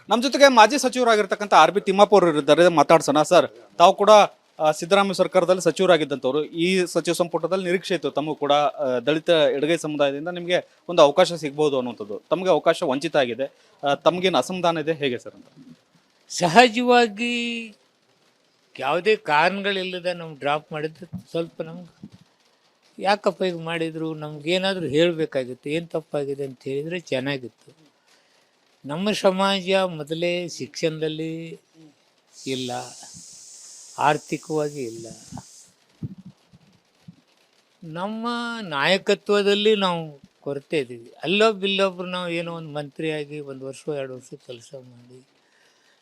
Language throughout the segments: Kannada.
ನಮ್ಮ ಜೊತೆಗೆ ಮಾಜಿ ಸಚಿವರಾಗಿರ್ತಕ್ಕಂಥ ಆರ್ ಬಿ ತಿಮ್ಮಪ್ಪ ಅವರು ಇದ್ದಾರೆ, ಮಾತಾಡ್ಸೋಣ. ಸರ್, ತಾವು ಕೂಡ ಸಿದ್ದರಾಮಯ್ಯ ಸರ್ಕಾರದಲ್ಲಿ ಸಚಿವರಾಗಿದ್ದಂಥವ್ರು. ಈ ಸಚಿವ ಸಂಪುಟದಲ್ಲಿ ನಿರೀಕ್ಷೆ ಇತ್ತು ತಮಗೂ ಕೂಡ ದಲಿತ ಎಡಗೈ ಸಮುದಾಯದಿಂದ ನಿಮಗೆ ಒಂದು ಅವಕಾಶ ಸಿಗ್ಬೋದು ಅನ್ನುವಂಥದ್ದು. ತಮಗೆ ಅವಕಾಶ ವಂಚಿತ ಆಗಿದೆ, ತಮಗೇನು ಅಸಮಾಧಾನ ಇದೆ, ಹೇಗೆ ಸರ್ ಅಂತ? ಸಹಜವಾಗಿ ಯಾವುದೇ ಕಾರಣಗಳಿಲ್ಲದೆ ನಾವು ಡ್ರಾಪ್ ಮಾಡಿದ್ದು ಸ್ವಲ್ಪ ನಮ್ಗೆ ಯಾಕಪ್ಪ ಈಗ ಮಾಡಿದರು, ನಮ್ಗೇನಾದರೂ ಹೇಳಬೇಕಾಗಿತ್ತು, ಏನು ತಪ್ಪಾಗಿದೆ ಅಂತ ಹೇಳಿದರೆ ಚೆನ್ನಾಗಿತ್ತು. ನಮ್ಮ ಸಮಾಜ ಮೊದಲೇ ಶಿಕ್ಷಣದಲ್ಲಿ ಇಲ್ಲ, ಆರ್ಥಿಕವಾಗಿ ಇಲ್ಲ, ನಮ್ಮ ನಾಯಕತ್ವದಲ್ಲಿ ನಾವು ಕೊರತೆ ಇದ್ದೀವಿ. ಇಲ್ಲೊಬ್ರು ನಾವು ಏನೋ ಒಂದು ಮಂತ್ರಿಯಾಗಿ 1 ವರ್ಷ 2 ವರ್ಷ ಕೆಲಸ ಮಾಡಿ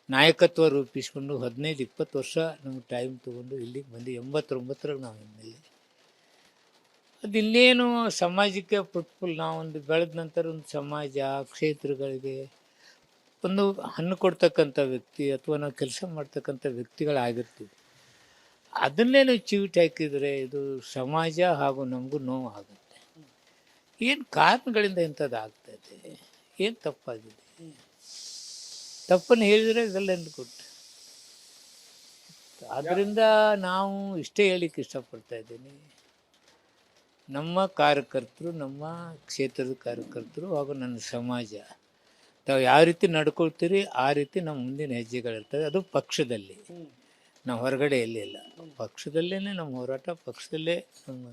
ನಾಯಕತ್ವ ರೂಪಿಸ್ಕೊಂಡು 15-20 ವರ್ಷ ನಮ್ಗೆ ಟೈಮ್ ತೊಗೊಂಡು ಇಲ್ಲಿಗೆ ಬಂದು 89ರಾಗ ನಾವು ಎಮ್.ಎಲ್.ಎ. ಅದು ಇನ್ನೇನು ಸಮಾಜಕ್ಕೆ ಫ್ರೂಟ್ಫುಲ್. ನಾವೊಂದು ಬೆಳೆದ ನಂತರ ಒಂದು ಸಮಾಜ ಕ್ಷೇತ್ರಗಳಿಗೆ ಒಂದು ಹಣ್ಣು ಕೊಡ್ತಕ್ಕಂಥ ವ್ಯಕ್ತಿ ಅಥವಾ ನಾವು ಕೆಲಸ ಮಾಡ್ತಕ್ಕಂಥ ವ್ಯಕ್ತಿಗಳಾಗಿರ್ತೀವಿ. ಅದನ್ನೇ ನಾವು ಚಿವಿಟ್ ಹಾಕಿದರೆ ಇದು ಸಮಾಜ ಹಾಗೂ ನಮಗೂ ನೋವು ಆಗುತ್ತೆ. ಏನು ಕಾರಣಗಳಿಂದ ಇಂಥದ್ದು ಆಗ್ತಾಯಿದೆ, ಏನು ತಪ್ಪಾಗಿದೆ, ತಪ್ಪನ್ನು ಹೇಳಿದರೆ ಇದೆಲ್ಲ ಕೊಟ್ಟು. ಆದ್ದರಿಂದ ನಾವು ಇಷ್ಟೇ ಹೇಳಿಕ್ಕೆ ಇಷ್ಟಪಡ್ತಾ ಇದ್ದೀನಿ, ನಮ್ಮ ಕಾರ್ಯಕರ್ತರು, ನಮ್ಮ ಕ್ಷೇತ್ರದ ಕಾರ್ಯಕರ್ತರು ಹಾಗೂ ನನ್ನ ಸಮಾಜ ತಾವು ಯಾವ ರೀತಿ ನಡ್ಕೊಳ್ತೀರಿ ಆ ರೀತಿ ನಮ್ಮ ಮುಂದಿನ ಹೆಜ್ಜೆಗಳಿರ್ತದೆ. ಅದು ಪಕ್ಷದಲ್ಲಿ, ನಾವು ಹೊರಗಡೆ ಎಲ್ಲಿಲ್ಲ, ಪಕ್ಷದಲ್ಲೇ ನಮ್ಮ ಹೋರಾಟ, ಪಕ್ಷದಲ್ಲೇ ನಮ್ಮ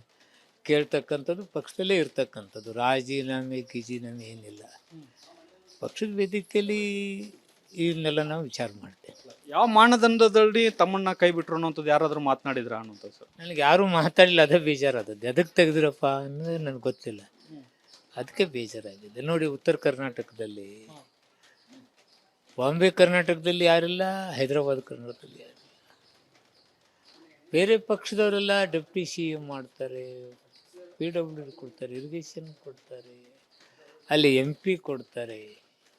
ಕೇಳ್ತಕ್ಕಂಥದ್ದು, ಪಕ್ಷದಲ್ಲೇ ಇರ್ತಕ್ಕಂಥದ್ದು. ರಾಜೀನಾಮೆ ಗೀಜೀನಾಮೆ ಏನಿಲ್ಲ, ಪಕ್ಷದ ವೇದಿಕೆಯಲ್ಲಿ ಇವನ್ನೆಲ್ಲ ನಾವು ವಿಚಾರ ಮಾಡ್ತೇವೆ. ಯಾವ ಮಾನದಂಡದಲ್ಲಿ ತಮ್ಮನ್ನ ಕೈ ಬಿಟ್ರು ಅನ್ನೋಂಥದ್ದು ಯಾರಾದರೂ ಮಾತನಾಡಿದ್ರ ಅನ್ನೋಂಥದ್ದು ಸರ್? ನನಗೆ ಯಾರೂ ಮಾತಾಡಿಲ್ಲ, ಅದೇ ಬೇಜಾರಾದದ್ದು. ಎದಕ್ಕೆ ತೆಗೆದ್ರಪ್ಪ ಅನ್ನೋದು ನನಗೆ ಗೊತ್ತಿಲ್ಲ, ಅದಕ್ಕೆ ಬೇಜಾರಾಗಿದೆ. ನೋಡಿ, ಉತ್ತರ ಕರ್ನಾಟಕದಲ್ಲಿ, ಬಾಂಬೆ ಕರ್ನಾಟಕದಲ್ಲಿ ಯಾರಿಲ್ಲ, ಹೈದರಾಬಾದ್ ಕರ್ನಾಟಕದಲ್ಲಿ ಯಾರಿಲ್ಲ. ಬೇರೆ ಪಕ್ಷದವರೆಲ್ಲ ಡೆಪ್ಟಿ CM ಮಾಡ್ತಾರೆ, PW ಕೊಡ್ತಾರೆ, ಇರಿಗೇಷನ್ ಕೊಡ್ತಾರೆ, ಅಲ್ಲಿ MP ಕೊಡ್ತಾರೆ.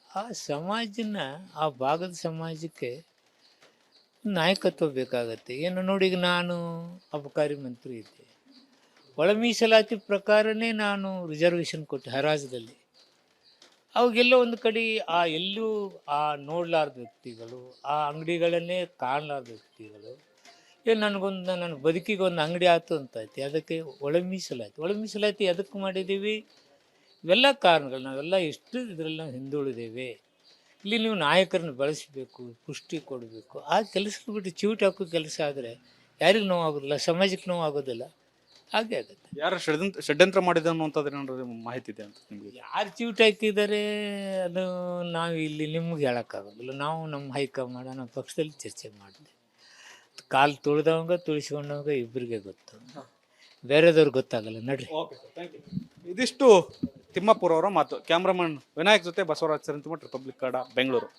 ಆ ಸಮಾಜನ, ಆ ಭಾಗದ ಸಮಾಜಕ್ಕೆ ನಾಯಕತ್ವ ಬೇಕಾಗತ್ತೆ. ಏನು ನೋಡಿ, ಈಗ ನಾನು ಅಬಕಾರಿ ಮಂತ್ರಿ ಇದ್ದೆ, ಒಳ ಮೀಸಲಾತಿ ಪ್ರಕಾರನೇ ನಾನು ರಿಸರ್ವೇಷನ್ ಕೊಟ್ಟೆ ಹರಾಜದಲ್ಲಿ. ಅವಾಗೆಲ್ಲೋ ಒಂದು ಕಡೆ ಎಲ್ಲೂ ನೋಡಲಾರ್ದ ವ್ಯಕ್ತಿಗಳು, ಆ ಅಂಗಡಿಗಳನ್ನೇ ಕಾಣಲಾರ್ದ ವ್ಯಕ್ತಿಗಳು, ಏನು ನನ್ನ ಬದುಕಿಗೆ ಒಂದು ಅಂಗಡಿ ಆಯ್ತು ಅಂತೈತಿ, ಅದಕ್ಕೆ ಒಳ ಮೀಸಲಾತಿ ಎದಕ್ಕೆ ಮಾಡಿದ್ದೀವಿ? ಇವೆಲ್ಲ ಕಾರಣಗಳು. ನಾವೆಲ್ಲ ಎಷ್ಟು ಇದರಲ್ಲಿ ನಾವು ಹಿಂದುಳಿದೇವೆ. ಇಲ್ಲಿ ನೀವು ನಾಯಕರನ್ನು ಬೆಳೆಸಬೇಕು, ಪುಷ್ಟಿ ಕೊಡಬೇಕು. ಆ ಕೆಲಸ ಬಿಟ್ಟು ಚಿವುಟ್ ಹಾಕೋ ಕೆಲಸ ಆದರೆ ಯಾರಿಗೂ ನೋವು ಆಗೋದಿಲ್ಲ, ಸಮಾಜಕ್ಕೆ ನೋವು ಆಗೋದಿಲ್ಲ, ಹಾಗೆ ಆಗುತ್ತೆ. ಯಾರು ಷಡ್ಯಂತ್ರ ಮಾಡಿದ ಅನ್ನುವಂಥದ್ದು ಏನಾದ್ರು ಮಾಹಿತಿ ಇದೆ ಅಂತ ನಿಮಗೆ? ಯಾರು ಚಿವುಟ್ ಹಾಕಿದ್ದಾರೆ ಅದು ನಾವು ಇಲ್ಲಿ ನಿಮ್ಗೆ ಹೇಳೋಕ್ಕಾಗೋದಿಲ್ಲ. ನಾವು ನಮ್ಮ ಹೈಕಮಾಂಡ್, ನಮ್ಮ ಪಕ್ಷದಲ್ಲಿ ಚರ್ಚೆ ಮಾಡಿದೆ. ಕಾಲು ತುಳಿದವಂಗ ತುಳಿಸ್ಕೊಂಡವಂಗ ಇಬ್ಬರಿಗೆ ಗೊತ್ತು, ಬೇರೆದವ್ರಿಗೆ ಗೊತ್ತಾಗಲ್ಲ. ನಡ್ರಿ. ಇದಿಷ್ಟು ತಿಮ್ಮಾಪುರ ಅವರ ಮಾತು. ಕ್ಯಾಮ್ರಾಮನ್ ವಿನಾಯಕ್ ಜೊತೆ ಬಸವರಾಜ್ ಸರಂತಿಮಠ್, ರಿಪಬ್ಲಿಕ್ ಕನ್ನಡ, ಬೆಂಗಳೂರು.